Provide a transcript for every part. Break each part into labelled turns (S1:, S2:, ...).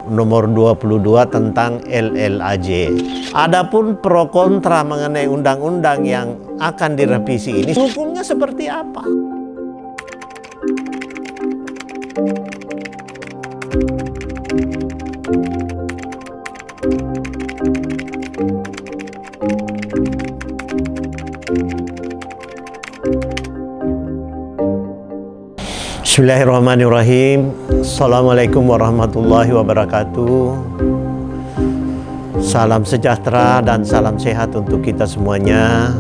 S1: nomor 22 tentang LLAJ. Adapun pro kontra mengenai undang-undang yang akan direvisi ini, hukumnya seperti apa? Bismillahirrahmanirrahim. Assalamualaikum warahmatullahi wabarakatuh. Salam sejahtera dan salam sehat untuk kita semuanya.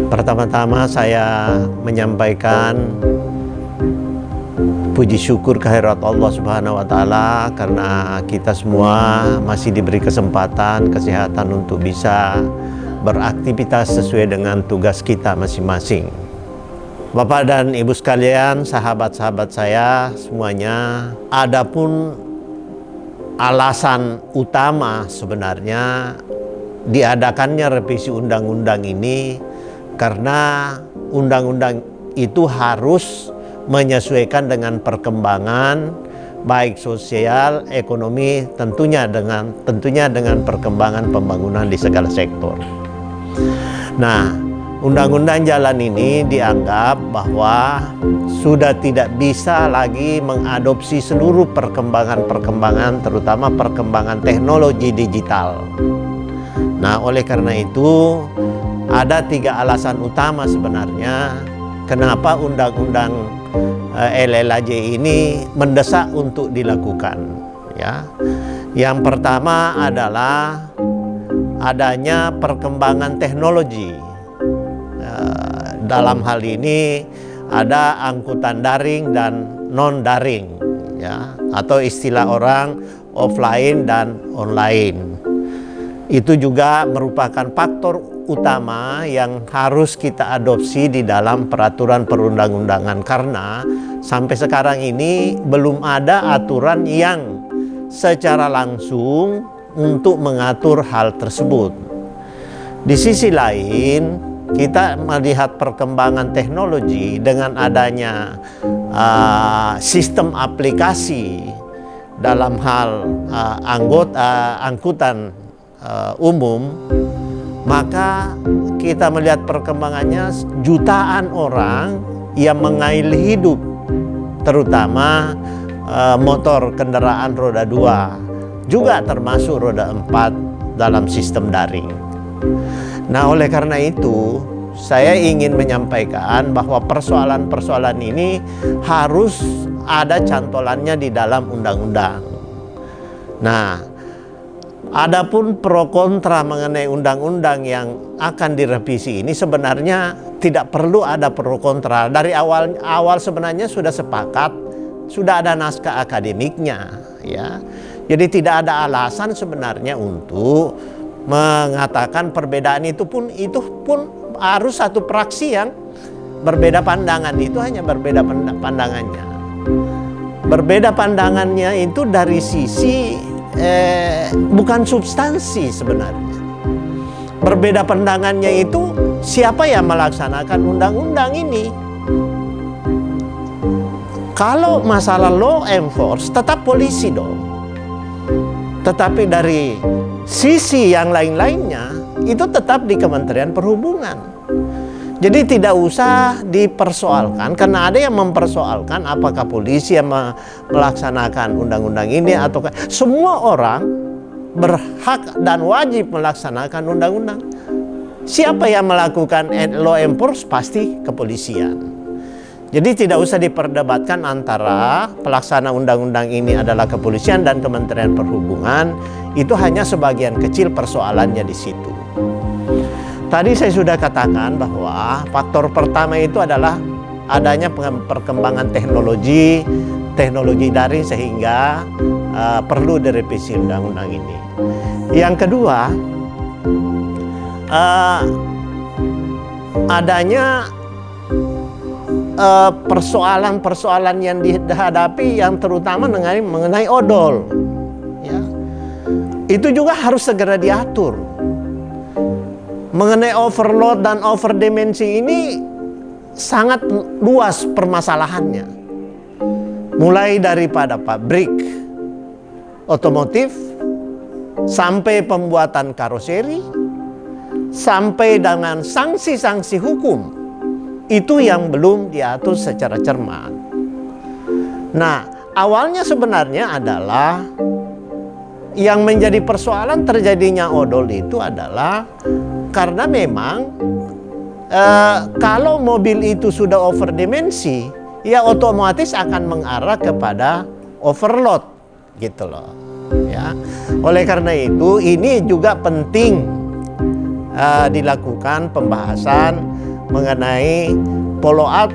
S1: Pertama-tama saya menyampaikan puji syukur kehadirat Allah Subhanahu wa Ta'ala karena kita semua masih diberi kesempatan, kesehatan untuk bisa beraktivitas sesuai dengan tugas kita masing-masing. Bapak dan Ibu sekalian, sahabat-sahabat saya semuanya, adapun alasan utama sebenarnya diadakannya revisi undang-undang ini karena undang-undang itu harus menyesuaikan dengan perkembangan baik sosial, ekonomi, tentunya dengan perkembangan pembangunan di segala sektor. Nah, undang-undang jalan ini dianggap bahwa sudah tidak bisa lagi mengadopsi seluruh perkembangan terutama perkembangan teknologi digital. Nah, oleh karena itu ada 3 alasan utama sebenarnya kenapa undang-undang LLAJ ini mendesak untuk dilakukan. Ya, yang pertama adalah adanya perkembangan teknologi. Dalam hal ini ada angkutan daring dan non-daring, ya, atau istilah orang offline dan online. Itu juga merupakan faktor utama yang harus kita adopsi di dalam peraturan perundang-undangan karena sampai sekarang ini belum ada aturan yang secara langsung untuk mengatur hal tersebut. Di sisi lain, kita melihat perkembangan teknologi dengan adanya sistem aplikasi dalam hal angkutan umum, maka kita melihat perkembangannya jutaan orang yang mengaili hidup, terutama motor kendaraan roda 2, juga termasuk roda 4 dalam sistem daring. Nah, oleh karena itu saya ingin menyampaikan bahwa persoalan-persoalan ini harus ada cantolannya di dalam undang-undang. Nah, adapun pro kontra mengenai undang-undang yang akan direvisi ini sebenarnya tidak perlu ada pro kontra. Dari awal sebenarnya sudah sepakat, sudah ada naskah akademiknya, ya. Jadi tidak ada alasan sebenarnya untuk mengatakan perbedaan itu pun harus satu praksi yang berbeda pandangan. Itu hanya berbeda pandangannya. Berbeda pandangannya itu dari sisi bukan substansi sebenarnya. Berbeda pandangannya itu siapa yang melaksanakan undang-undang ini. Kalau masalah law enforcement tetap polisi dong. Tetapi dari sisi yang lain-lainnya itu tetap di Kementerian Perhubungan. Jadi tidak usah dipersoalkan karena ada yang mempersoalkan apakah polisi yang melaksanakan undang-undang ini atau semua orang berhak dan wajib melaksanakan undang-undang. Siapa yang melakukan law enforcement pasti kepolisian. Jadi tidak usah diperdebatkan antara pelaksana undang-undang ini adalah kepolisian dan Kementerian Perhubungan. Itu hanya sebagian kecil persoalannya di situ. Tadi saya sudah katakan bahwa faktor pertama itu adalah adanya perkembangan teknologi daring sehingga perlu direvisi undang-undang ini. Yang kedua, adanya persoalan-persoalan yang dihadapi yang terutama mengenai odol, ya. Itu juga harus segera diatur. Mengenai overload dan overdimensi ini sangat luas permasalahannya. Mulai daripada pabrik, otomotif, sampai pembuatan karoseri, sampai dengan sanksi-sanksi hukum, itu yang belum diatur secara cermat. Nah, awalnya sebenarnya adalah yang menjadi persoalan terjadinya odol itu adalah karena memang kalau mobil itu sudah over dimensi, ya otomatis akan mengarah kepada overload gitu loh. Ya, oleh karena itu ini juga penting dilakukan pembahasan mengenai follow up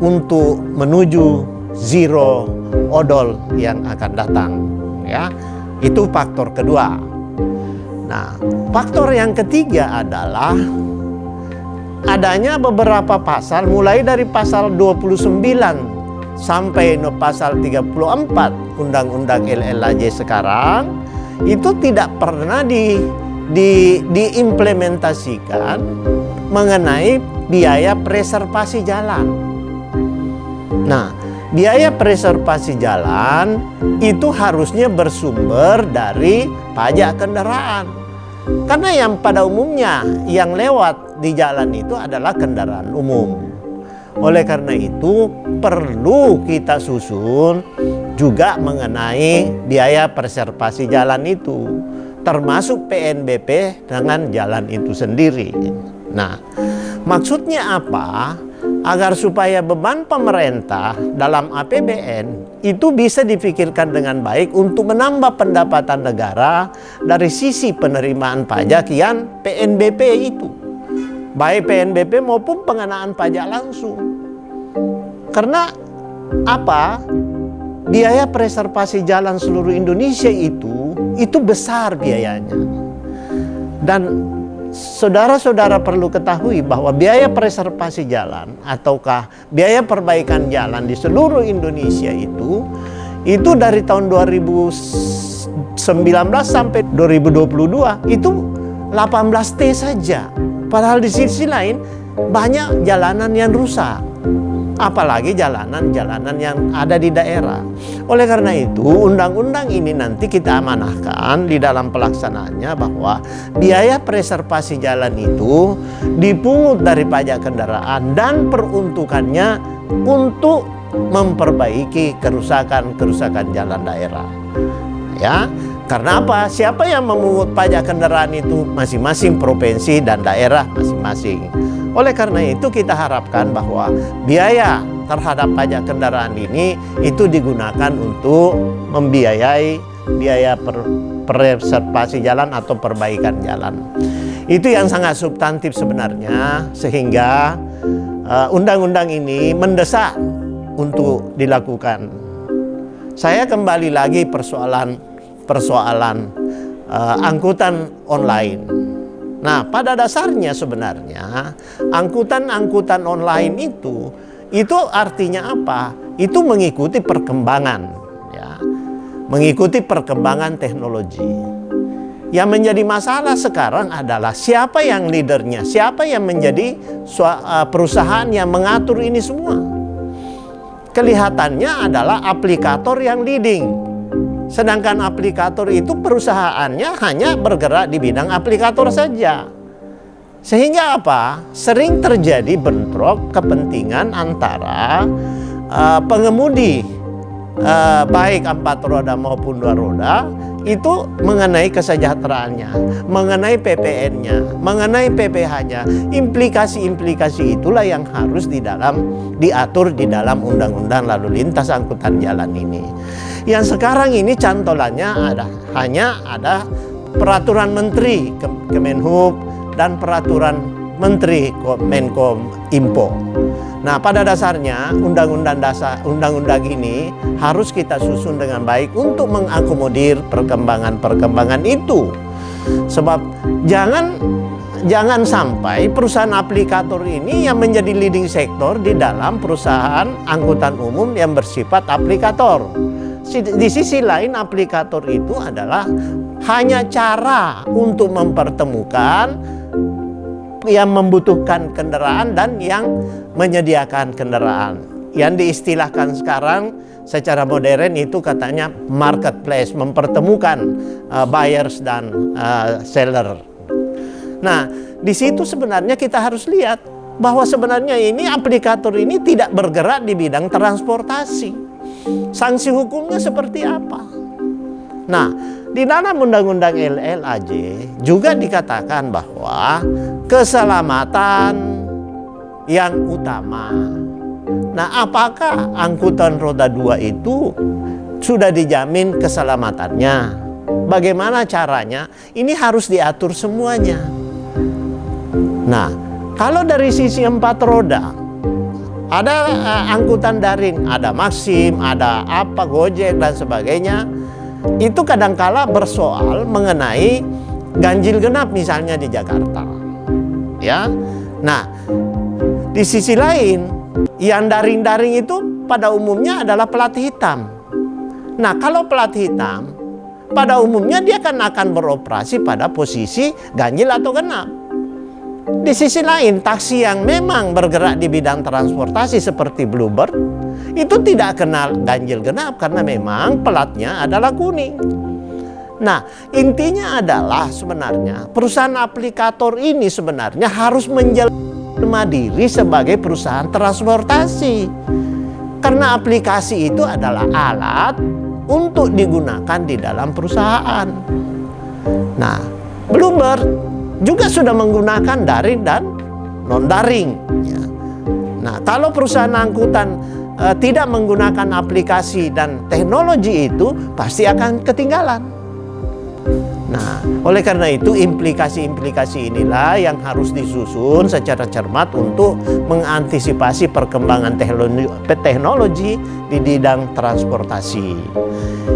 S1: untuk menuju zero odol yang akan datang. Ya, itu faktor kedua. Nah, faktor yang ketiga adalah adanya beberapa pasal, mulai dari pasal 29 sampai pasal 34 Undang-Undang LLAJ sekarang itu tidak pernah diimplementasikan mengenai biaya preservasi jalan. Nah, biaya preservasi jalan itu harusnya bersumber dari pajak kendaraan. Karena yang pada umumnya yang lewat di jalan itu adalah kendaraan umum. Oleh karena itu perlu kita susun juga mengenai biaya preservasi jalan itu, termasuk PNBP dengan jalan itu sendiri. Nah, maksudnya apa? Agar supaya beban pemerintah dalam APBN itu bisa dipikirkan dengan baik untuk menambah pendapatan negara dari sisi penerimaan pajak yang PNBP itu, baik PNBP maupun pengenaan pajak langsung. Karena apa? Biaya preservasi jalan seluruh Indonesia itu besar biayanya. Dan saudara-saudara perlu ketahui bahwa biaya preservasi jalan ataukah biaya perbaikan jalan di seluruh Indonesia itu dari tahun 2019 sampai 2022 itu 18T saja. Padahal di sisi lain banyak jalanan yang rusak, apalagi jalanan-jalanan yang ada di daerah. Oleh karena itu, undang-undang ini nanti kita amanahkan di dalam pelaksanaannya bahwa biaya preservasi jalan itu dipungut dari pajak kendaraan dan peruntukannya untuk memperbaiki kerusakan-kerusakan jalan daerah. Ya, karena apa? Siapa yang memungut pajak kendaraan itu? Masing-masing provinsi dan daerah masing-masing. Oleh karena itu kita harapkan bahwa biaya terhadap pajak kendaraan ini itu digunakan untuk membiayai biaya preservasi jalan atau perbaikan jalan. Itu yang sangat substantif sebenarnya, sehingga undang-undang ini mendesak untuk dilakukan. Saya kembali lagi persoalan angkutan online. Nah, pada dasarnya sebenarnya angkutan online itu artinya apa? Itu mengikuti perkembangan, ya, mengikuti perkembangan teknologi. Yang menjadi masalah sekarang adalah siapa yang leadernya, siapa yang menjadi perusahaan yang mengatur ini semua. Kelihatannya adalah aplikator yang leading. Sedangkan aplikator itu perusahaannya hanya bergerak di bidang aplikator saja. Sehingga apa? Sering terjadi bentrok kepentingan antara pengemudi baik 4 roda maupun 2 roda itu mengenai kesejahteraannya, mengenai PPN-nya, mengenai PPh-nya. Implikasi-implikasi itulah yang harus diatur di dalam Undang-Undang Lalu Lintas Angkutan Jalan ini. Yang sekarang ini cantolannya hanya ada peraturan Menteri Kemenhub dan peraturan Menteri Menkominfo. Nah, pada dasarnya undang-undang ini harus kita susun dengan baik untuk mengakomodir perkembangan-perkembangan itu. Sebab jangan sampai perusahaan aplikator ini yang menjadi leading sektor di dalam perusahaan angkutan umum yang bersifat aplikator. Di sisi lain, aplikator itu adalah hanya cara untuk mempertemukan yang membutuhkan kendaraan dan yang menyediakan kendaraan. Yang diistilahkan sekarang secara modern itu katanya marketplace, mempertemukan buyers dan seller. Nah, di situ sebenarnya kita harus lihat bahwa sebenarnya ini aplikator ini tidak bergerak di bidang transportasi. Sanksi hukumnya seperti apa? Nah, di dalam Undang-Undang LLAJ juga dikatakan bahwa keselamatan yang utama. Nah, apakah angkutan roda 2 itu sudah dijamin keselamatannya? Bagaimana caranya? Ini harus diatur semuanya. Nah, kalau dari sisi 4 roda, ada angkutan daring, ada Maxim, ada apa Gojek dan sebagainya. Itu kadangkala bersoal mengenai ganjil genap misalnya di Jakarta. Ya. Nah, di sisi lain yang daring-daring itu pada umumnya adalah plat hitam. Nah, kalau plat hitam pada umumnya dia akan beroperasi pada posisi ganjil atau genap. Di sisi lain, taksi yang memang bergerak di bidang transportasi seperti Bluebird itu tidak kenal ganjil genap karena memang platnya adalah kuning. Nah, intinya adalah sebenarnya perusahaan aplikator ini sebenarnya harus menjelma diri sebagai perusahaan transportasi. Karena aplikasi itu adalah alat untuk digunakan di dalam perusahaan. Nah, Bluebird juga sudah menggunakan daring dan non-daring. Ya. Nah, kalau perusahaan angkutan tidak menggunakan aplikasi dan teknologi itu, pasti akan ketinggalan. Nah, oleh karena itu implikasi-implikasi inilah yang harus disusun secara cermat untuk mengantisipasi perkembangan teknologi di bidang transportasi.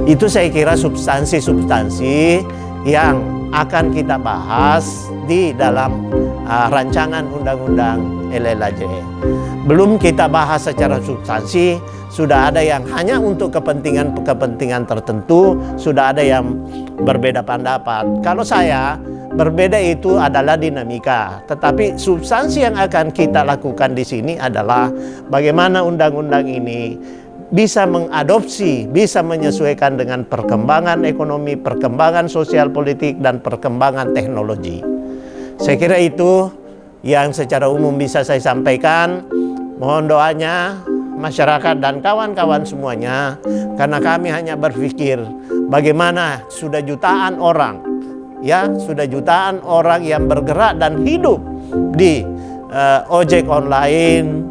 S1: Itu saya kira substansi-substansi yang akan kita bahas di dalam rancangan undang-undang LLAJ. Belum kita bahas secara substansi, sudah ada yang hanya untuk kepentingan tertentu, sudah ada yang berbeda pendapat. Kalau saya, berbeda itu adalah dinamika, tetapi substansi yang akan kita lakukan di sini adalah bagaimana undang-undang ini bisa mengadopsi, bisa menyesuaikan dengan perkembangan ekonomi, perkembangan sosial politik, dan perkembangan teknologi. Saya kira itu yang secara umum bisa saya sampaikan. Mohon doanya masyarakat dan kawan-kawan semuanya, karena kami hanya berpikir bagaimana sudah jutaan orang, ya, sudah jutaan orang yang bergerak dan hidup di ojek online,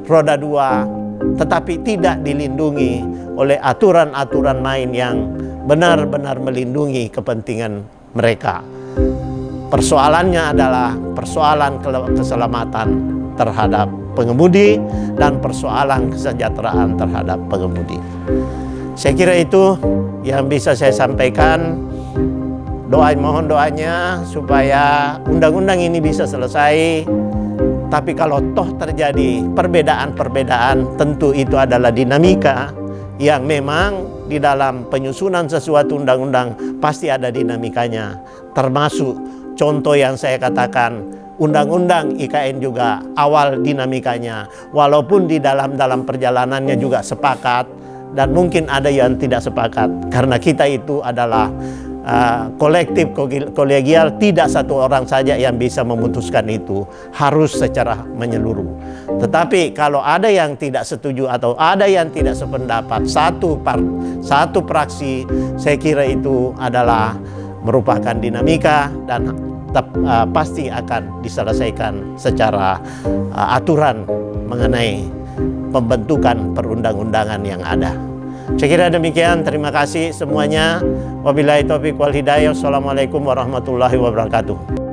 S1: roda 2, tetapi tidak dilindungi oleh aturan-aturan lain yang benar-benar melindungi kepentingan mereka. Persoalannya adalah persoalan keselamatan terhadap pengemudi dan persoalan kesejahteraan terhadap pengemudi. Saya kira itu yang bisa saya sampaikan. Mohon doanya supaya undang-undang ini bisa selesai. Tapi kalau toh terjadi perbedaan-perbedaan, tentu itu adalah dinamika yang memang di dalam penyusunan sesuatu undang-undang pasti ada dinamikanya. Termasuk contoh yang saya katakan, undang-undang IKN juga awal dinamikanya. Walaupun di dalam perjalanannya juga sepakat dan mungkin ada yang tidak sepakat. Karena kita itu adalah kolektif, kolegial, tidak satu orang saja yang bisa memutuskan itu, harus secara menyeluruh. Tetapi kalau ada yang tidak setuju atau ada yang tidak sependapat, satu praksi, saya kira itu adalah merupakan dinamika dan pasti akan diselesaikan secara aturan mengenai pembentukan perundang-undangan yang ada. Saya kira demikian. Terima kasih semuanya. Wabillahi taufiq wal hidayah. Wassalamualaikum warahmatullahi wabarakatuh.